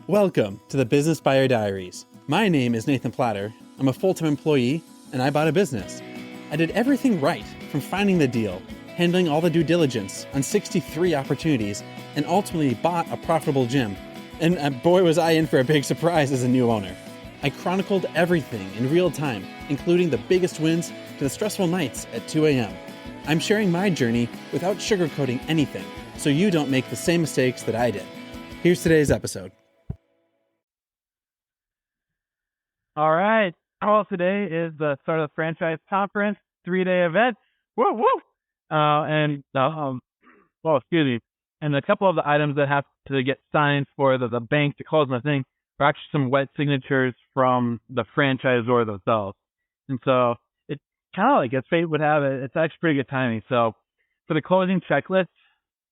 Welcome to the Business Buyer Diaries. My name is Nathan Platter. I'm a full-time employee, and I bought a business. I did everything right, from finding the deal, handling all the due diligence on 63 opportunities, and ultimately bought a profitable gym. And boy, was I in for a big surprise as a new owner. I chronicled everything in real time, including the biggest wins to the stressful nights at 2 a.m. I'm sharing my journey without sugarcoating anything, so you don't make the same mistakes that I did. Here's today's episode. All right. Well, today is the start of the franchise conference, 3-day event. Woo, woo. And a couple of the items that have to get signed for the bank to close the thing are actually some wet signatures from the franchisor themselves. And so it kind of like, as fate would have it, it's actually pretty good timing. So for the closing checklist,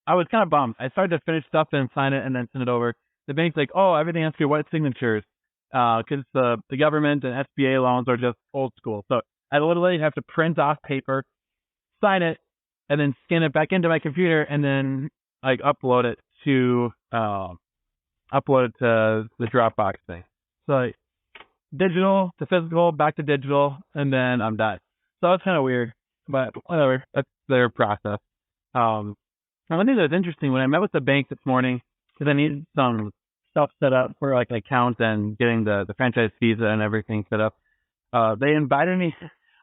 I was kind of bummed. I started to finish stuff and sign it and then send it over. The bank's like, oh, everything has to be wet signatures. Because the government and SBA loans are just old school. So I literally have to print off paper, sign it, and then scan it back into my computer, and then like upload it to the Dropbox thing. So like, digital to physical, back to digital, and then I'm done. So it's kind of weird, but whatever. That's their process. Now, one thing that's interesting, when I met with the bank this morning, because I needed some stuff set up for like an account and getting the franchise visa and everything set up. They invited me.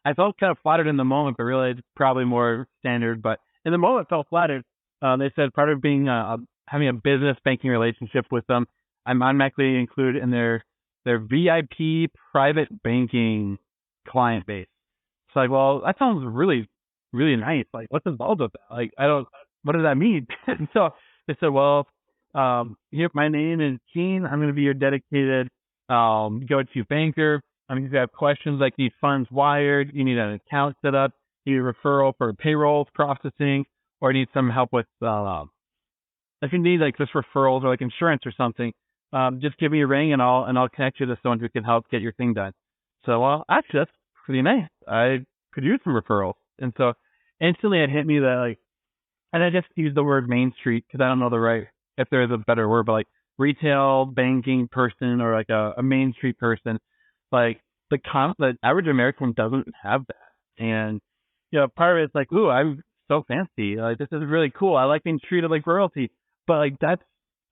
I felt kind of flattered in the moment, but really it's probably more standard. But in the moment, I felt flattered. They said part of being having a business banking relationship with them, I'm automatically included in their VIP private banking client base. It's like, well, that sounds really, really nice. Like, what's involved with that? Like, what does that mean? And so they said, well, here, my name is Gene. I'm going to be your dedicated go-to banker. If you have questions like need funds wired, you need an account set up, you need a referral for payroll processing, or need some help with, if you need like just referrals or like insurance or something, just give me a ring and I'll connect you to someone who can help get your thing done. So, well, actually, that's pretty nice. I could use some referrals. And so instantly it hit me that like, and I just used the word Main Street because I don't know if there's a better word, but like retail banking person or like a Main Street person, like the average American doesn't have that. And, part of it's like, ooh, I'm so fancy. Like, this is really cool. I like being treated like royalty. But like, that's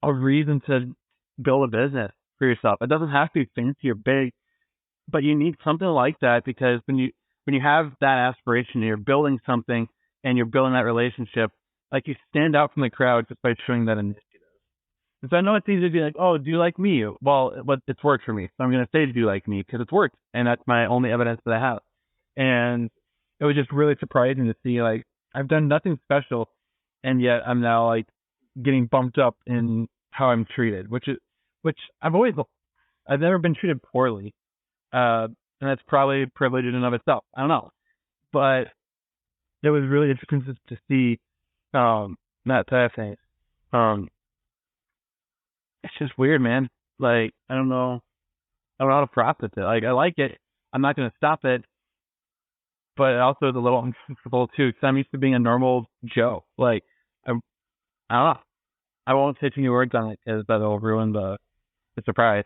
a reason to build a business for yourself. It doesn't have to be fancy or big, but you need something like that, because when you have that aspiration, you're building something and you're building that relationship, like you stand out from the crowd just by showing that initiative. And so I know it's easy to be like, oh, do you like me? Well, it's worked for me. So I'm going to say, do you like me? Because it's worked. And that's my only evidence that I have. And it was just really surprising to see, like, I've done nothing special, and yet I'm now like getting bumped up in how I'm treated, which I've never been treated poorly. And that's probably privilege in and of itself. I don't know. But it was really interesting to see that type of thing. It's just weird, man. Like, I don't know how to process it. Like, I like it. I'm not going to stop it. But it also is a little uncomfortable, too, because I'm used to being a normal Joe. Like, I don't know. I won't say too many words on it because that'll ruin the surprise.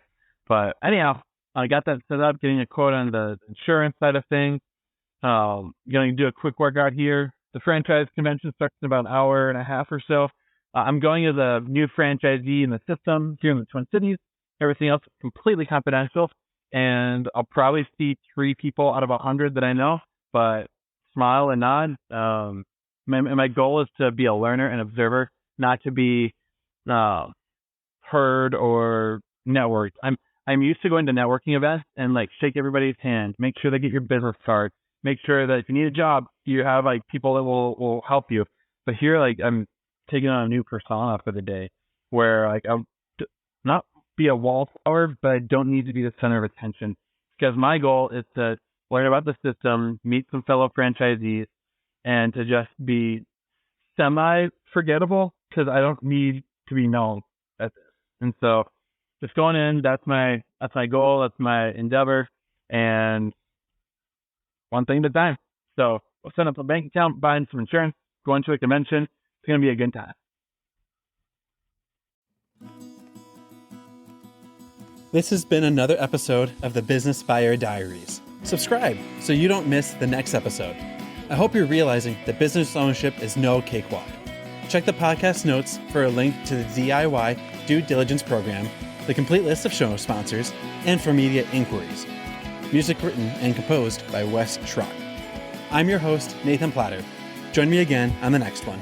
But anyhow, I got that set up, getting a quote on the insurance side of things. Going to do a quick workout here. The franchise convention starts in about an hour and a half or so. I'm going as a new franchisee in the system here in the Twin Cities. Everything else is completely confidential. And I'll probably see 3 people out of 100 that I know, but smile and nod. My goal is to be a learner and observer, not to be heard or networked. I'm used to going to networking events and like shake everybody's hand, make sure they get your business card, make sure that if you need a job, you have like people that will help you. But here, like, I'm taking on a new persona for the day, where like I'll not be a wallflower, but I don't need to be the center of attention, because my goal is to learn about the system, meet some fellow franchisees, and to just be semi-forgettable, because I don't need to be known at this. And so just going in, that's my goal, that's my endeavor, and one thing at a time. So we'll set up a bank account, buying some insurance, going to a convention. It's going to be a good time. This has been another episode of the Business Buyer Diaries. Subscribe so you don't miss the next episode. I hope you're realizing that business ownership is no cakewalk. Check the podcast notes for a link to the DIY due diligence program, the complete list of show sponsors, and for media inquiries. Music written and composed by Wes Schrock. I'm your host, Nathan Platter. Join me again on the next one.